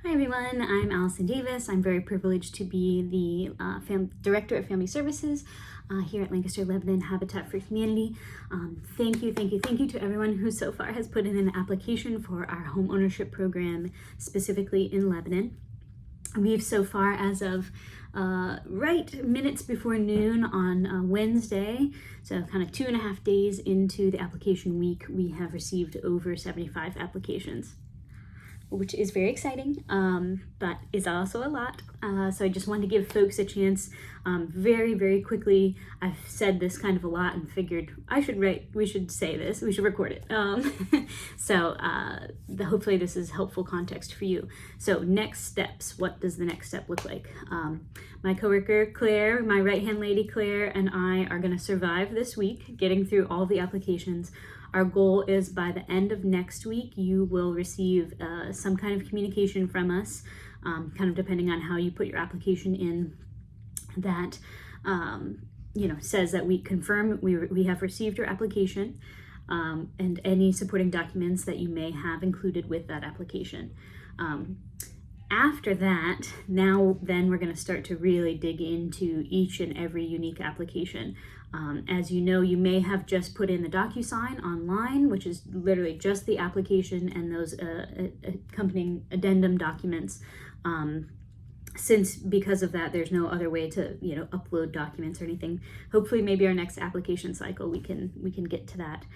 Hi everyone, I'm Allyson Davis. I'm very privileged to be the Director of Family Services here at Lancaster Lebanon Habitat for Humanity. Thank you to everyone who so far has put in an application for our home ownership program, specifically in Lebanon. We've so far, as of right minutes before noon on Wednesday, so kind of 2.5 days into the application week, we have received over 75 applications, which is very exciting, but is also a lot. So I just wanted to give folks a chance very quickly. I've said this kind of a lot and figured we should say this, we should record it. Hopefully this is helpful context for you. So next steps, what does the next step look like? My coworker Claire, my right-hand lady Claire, and I are gonna survive this week, getting through all the applications. Our goal is by the end of next week, you will receive some kind of communication from us, kind of depending on how you put your application in, that says that we confirm we have received your application and any supporting documents that you may have included with that application. After that, then we're going to start to really dig into each and every unique application. As you know, you may have just put in the DocuSign online, which is literally just the application and those accompanying addendum documents. Because of that, there's no other way to upload documents or anything. Hopefully, maybe our next application cycle we can get to that.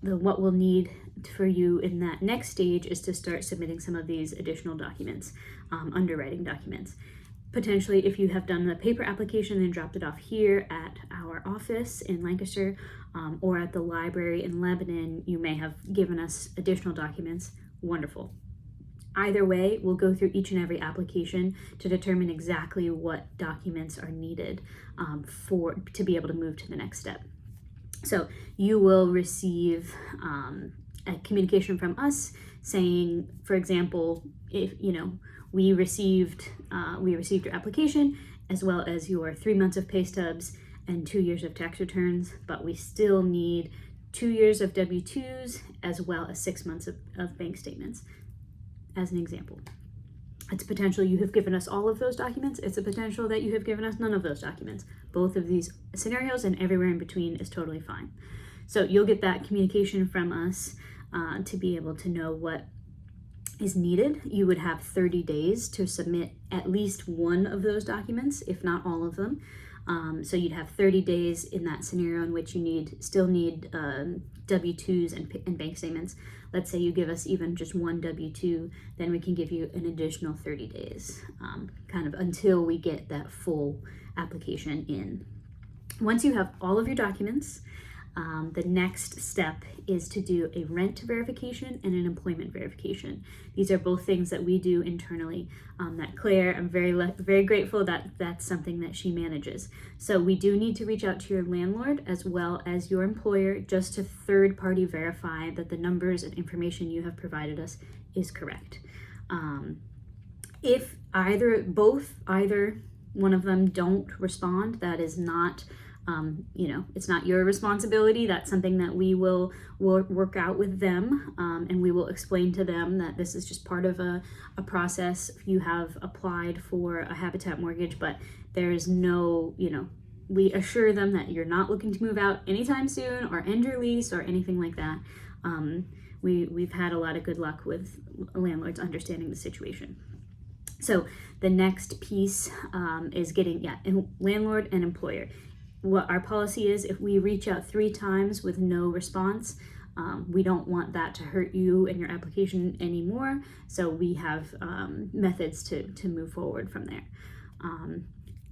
But what we'll need for you in that next stage is to start submitting some of these additional documents, underwriting documents. Potentially, if you have done the paper application and dropped it off here at our office in Lancaster or at the library in Lebanon, you may have given us additional documents. Wonderful. Either way, we'll go through each and every application to determine exactly what documents are needed to be able to move to the next step. So you will receive a communication from us saying, for example, if we received your application as well as your 3 months of pay stubs and 2 years of tax returns, but we still need 2 years of W-2s as well as 6 months of bank statements, as an example. It's potential you have given us all of those documents. It's a potential that you have given us none of those documents. Both of these scenarios and everywhere in between is totally fine. So you'll get that communication from us to be able to know what is needed. You would have 30 days to submit at least one of those documents, if not all of them. So you'd have 30 days in that scenario in which you still need W-2s and bank statements. Let's say you give us even just one W-2, then we can give you an additional 30 days, kind of until we get that full application in. Once you have all of your documents, the next step is to do a rent verification and an employment verification. These are both things that we do internally. That Claire, I'm very grateful that that's something that she manages. So we do need to reach out to your landlord as well as your employer just to third-party verify that the numbers and information you have provided us is correct. If either one of them don't respond, that is not it's not your responsibility. That's something that we will work out with them, and we will explain to them that this is just part of a process. You have applied for a Habitat mortgage, but there is no, we assure them that you're not looking to move out anytime soon or end your lease or anything like that. We've had a lot of good luck with landlords understanding the situation. So the next piece is getting, landlord and employer. What our policy is, if we reach out 3 times with no response, we don't want that to hurt you and your application anymore. So we have methods to move forward from there.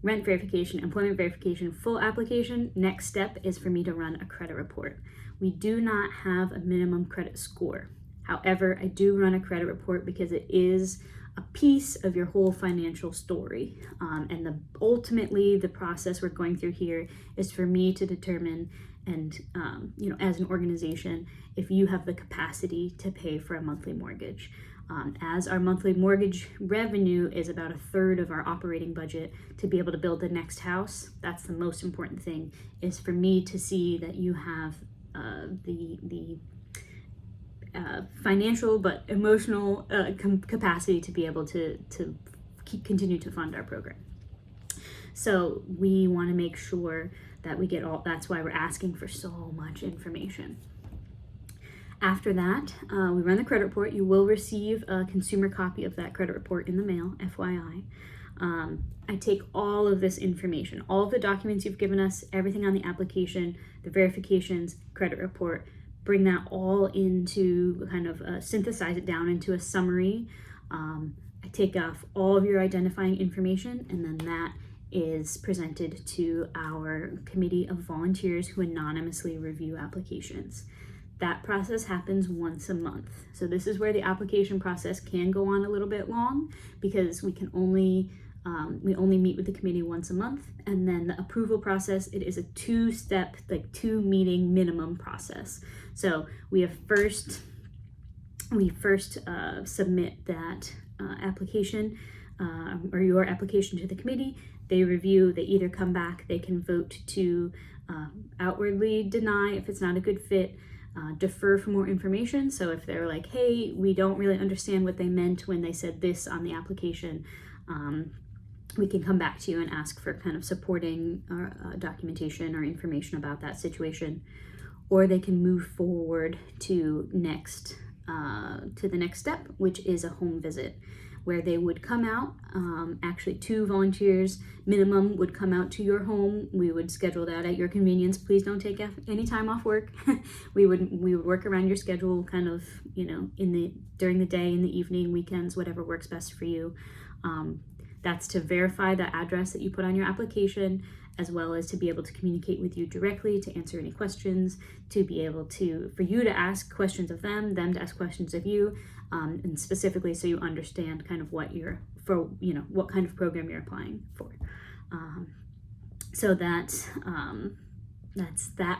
Rent verification, employment verification, full application. Next step is for me to run a credit report. We do not have a minimum credit score. However, I do run a credit report because it is a piece of your whole financial story. And ultimately the process we're going through here is for me to determine and, as an organization, if you have the capacity to pay for a monthly mortgage. As our monthly mortgage revenue is about 1/3 of our operating budget to be able to build the next house, that's the most important thing, is for me to see that you have the financial but emotional capacity to be able to continue to fund our program. So we want to make sure that we get all, that's why we're asking for so much information. After that, we run the credit report. You will receive a consumer copy of that credit report in the mail, FYI. I take all of this information, all of the documents you've given us, everything on the application, the verifications, credit report, bring that all into kind of synthesize it down into a summary. I take off all of your identifying information, and then that is presented to our committee of volunteers who anonymously review applications. That process happens once a month. So this is where the application process can go on a little bit long, because we only meet with the committee once a month. And then the approval process, it is a 2-step, like 2-meeting minimum process. So we first submit that application or your application to the committee. They review, they either come back, they can vote to outwardly deny if it's not a good fit, defer for more information. So if they're like, hey, we don't really understand what they meant when they said this on the application, we can come back to you and ask for kind of supporting documentation or information about that situation. Or they can move forward to the next step, which is a home visit, where they would come out. Actually, 2 volunteers minimum would come out to your home. We would schedule that at your convenience. Please don't take any time off work. we would work around your schedule, kind of, during the day, in the evening, weekends, whatever works best for you. That's to verify the address that you put on your application, as well as to be able to communicate with you directly, to answer any questions, to be able for you to ask questions of them to ask questions of you, and specifically so you understand kind of what kind of program you're applying for. So that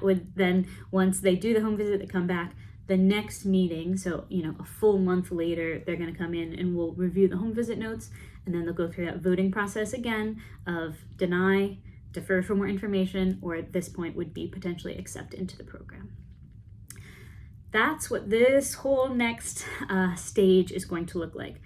would then, once they do the home visit, they come back. The next meeting, so a full month later, they're going to come in and we'll review the home visit notes, and then they'll go through that voting process again of deny, defer for more information, or at this point would be potentially accept into the program. That's what this whole next stage is going to look like.